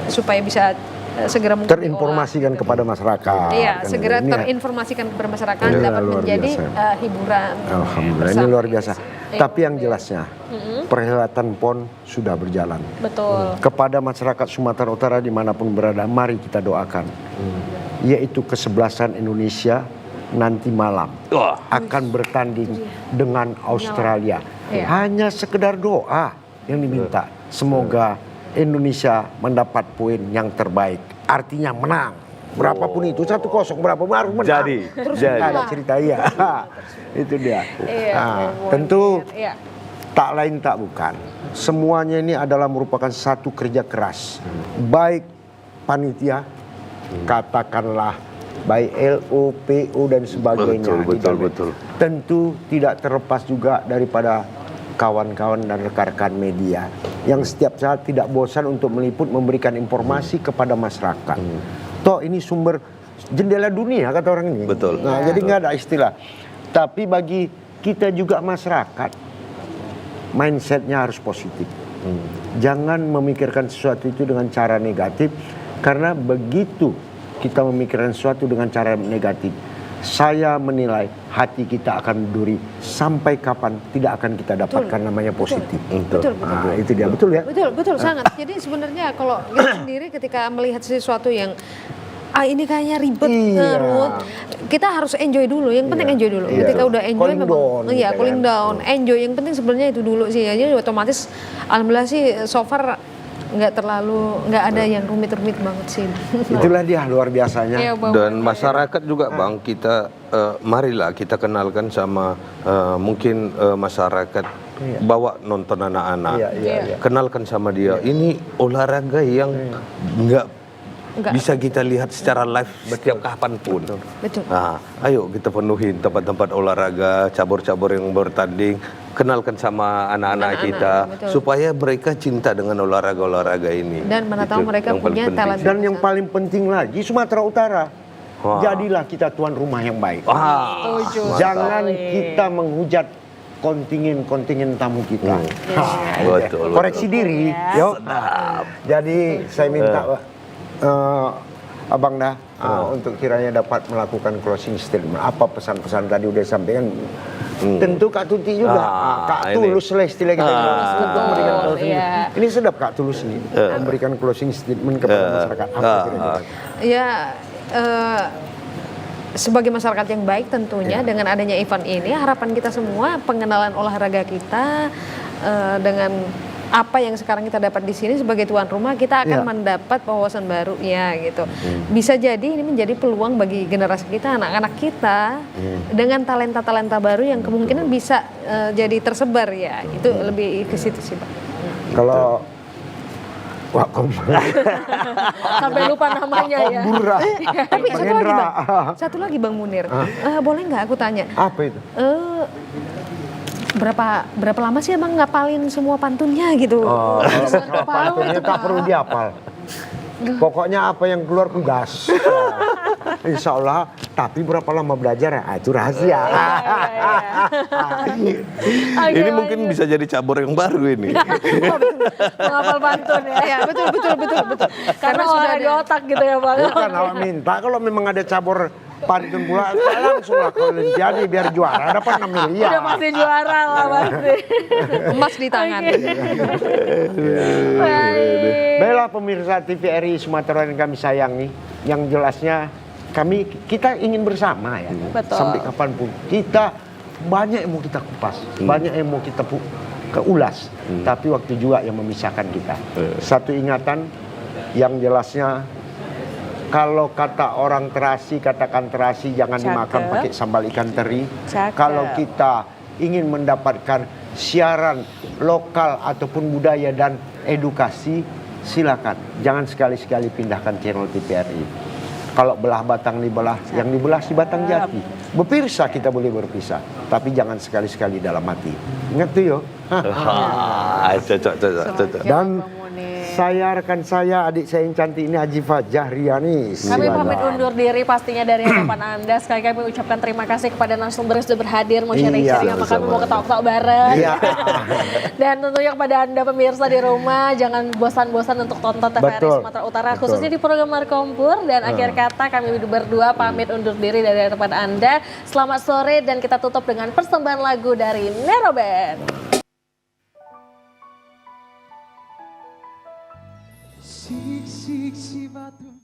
supaya bisa segera mungkin Terinformasikan kepada masyarakat. Iya, Kan segera ini ya. terinformasikan kepada masyarakat, Ini dapat luar menjadi biasa. hiburan. Alhamdulillah, ini bersama. luar biasa. Tapi yang jelasnya, perhelatan PON sudah berjalan. Betul. Kepada masyarakat Sumatera Utara dimanapun berada, mari kita doakan. Yaitu kesebelasan Indonesia nanti malam akan bertanding dengan Australia. Iya. Hanya sekedar doa yang diminta. Semoga Indonesia mendapat poin yang terbaik. Artinya menang. Berapapun itu, 1-0 berapa harus menang. Jadi. Ada cerita iya. Itu dia. Iya, Nah, tentu Iya. tak lain tak bukan. Semuanya ini adalah merupakan satu kerja keras. Baik panitia, katakanlah baik LO, PO dan sebagainya. Betul. Tentu tidak terlepas juga daripada kawan-kawan dan rekan-rekan media yang setiap saat tidak bosan untuk meliput, memberikan informasi kepada masyarakat. Toh ini sumber jendela dunia kata orang ini. Betul. Nah, jadi nggak ada istilah. Tapi bagi kita juga masyarakat, mindsetnya harus positif. Jangan memikirkan sesuatu itu dengan cara negatif, karena begitu kita memikirkan sesuatu dengan cara negatif, saya menilai hati kita akan duri sampai kapan tidak akan kita dapatkan namanya positif. Betul. Nah, itu dia, betul ya? Betul sangat. Jadi sebenarnya kalau kita sendiri ketika melihat sesuatu yang ini kayaknya ribet, Iya. ruwet, kita harus enjoy dulu. Yang penting enjoy dulu. Iya. Ketika udah enjoy Cooling memang down, iya, gitu cooling kan. down, enjoy. Yang penting sebenarnya itu dulu sih. Jadi otomatis alhamdulillah sih so far nggak ada yang rumit-rumit banget sih. Itulah dia luar biasanya. Iya, Bang. Dan masyarakat juga Bang, kita marilah kita kenalkan sama mungkin masyarakat, bawa nonton anak-anak, Iya. kenalkan sama dia, ini olahraga yang nggak Nggak. bisa kita lihat secara live setiap kapanpun. Betul. Nah, ayo kita penuhin tempat-tempat olahraga, cabur-cabur yang bertanding, kenalkan sama anak-anak kita betul. supaya mereka cinta dengan olahraga-olahraga ini. Dan mana tahu Itu mereka yang paling punya penting. talent. Dan yang paling penting lagi, Sumatera Utara. Wah. Jadilah kita tuan rumah yang baik. Setuju. Jangan kita menghujat kontingen tamu kita. Betul. Koreksi diri, yuk. Jadi saya minta Abang dah untuk kiranya dapat melakukan closing statement. Apa pesan-pesan tadi udah disampaikan? Tentu Kak Tuti juga, Kak ini. Tulus lah istilah kita untuk memberikan closing. iya. Ini sedap Kak Tulus nih memberikan closing statement kepada masyarakat. Apa kira-kira? Ya, sebagai masyarakat yang baik tentunya dengan adanya event ini, harapan kita semua pengenalan olahraga kita dengan apa yang sekarang kita dapat di sini sebagai tuan rumah, kita akan mendapat wawasan baru ya gitu. Bisa jadi ini menjadi peluang bagi generasi kita, anak-anak kita dengan talenta-talenta baru yang kemungkinan bisa jadi tersebar ya. Itu lebih ke situ sih, Pak. Kalau Wak Kombur, Sampai lupa namanya ya. Tapi Bang satu lagi, Hendra. Bang. Satu lagi Bang Munir. Boleh nggak aku tanya? Apa itu? Berapa lama sih Abang ngapalin semua pantunnya gitu? Pantunnya tak perlu dihafal. Pokoknya apa yang keluar ku gas. Insya Allah. Tapi berapa lama belajar ya? Itu rahasia. Oke, Ini mungkin bisa jadi cabur yang baru ini. menghafal pantun ya. Ya betul. Karena sudah olahraga otak gitu ya Bang. Bukan awak minta kalau memang ada cabur pantun pula saya langsung lah ke Olimpiade biar juara dapat 6 miliar. Udah pasti juara lah pasti. emas di tangan. Baik. Baiklah pemirsa TVRI Sumatera yang kami sayangi, yang jelasnya kita ingin bersama ya. Betul. Sampai kapanpun kita banyak yang mau kita kupas, banyak yang mau kita keulas, tapi waktu juga yang memisahkan kita. Satu ingatan yang jelasnya, kalau kata orang terasi, katakan terasi jangan dimakan Cakep. pakai sambal ikan teri. Cakep. Kalau kita ingin mendapatkan siaran lokal ataupun budaya dan edukasi, silakan. Jangan sekali-sekali pindahkan channel TVRI. Kalau belah batang dibelah, yang dibelah si batang jati. Berpisah kita boleh berpisah, tapi jangan sekali-sekali dalam hati. Ingat tuh yo. Cocok. Dan saya rekan saya, adik saya yang cantik ini Ajifah Jahriani. Kami pamit undur diri pastinya dari hadapan Anda. Sekali kami ucapkan terima kasih kepada narasumber yang sudah berhadir, mau sharing-sharing sama kami, mau ketawa-ketawa bareng. Iya. Dan tentunya kepada Anda pemirsa di rumah, jangan bosan-bosan untuk tonton TVRI Betul. Sumatera Utara, Betul. khususnya di program Markompur. Dan akhir kata kami berdua pamit undur diri dari hadapan Anda. Selamat sore dan kita tutup dengan persembahan lagu dari Nero Band. Sik-sik si batu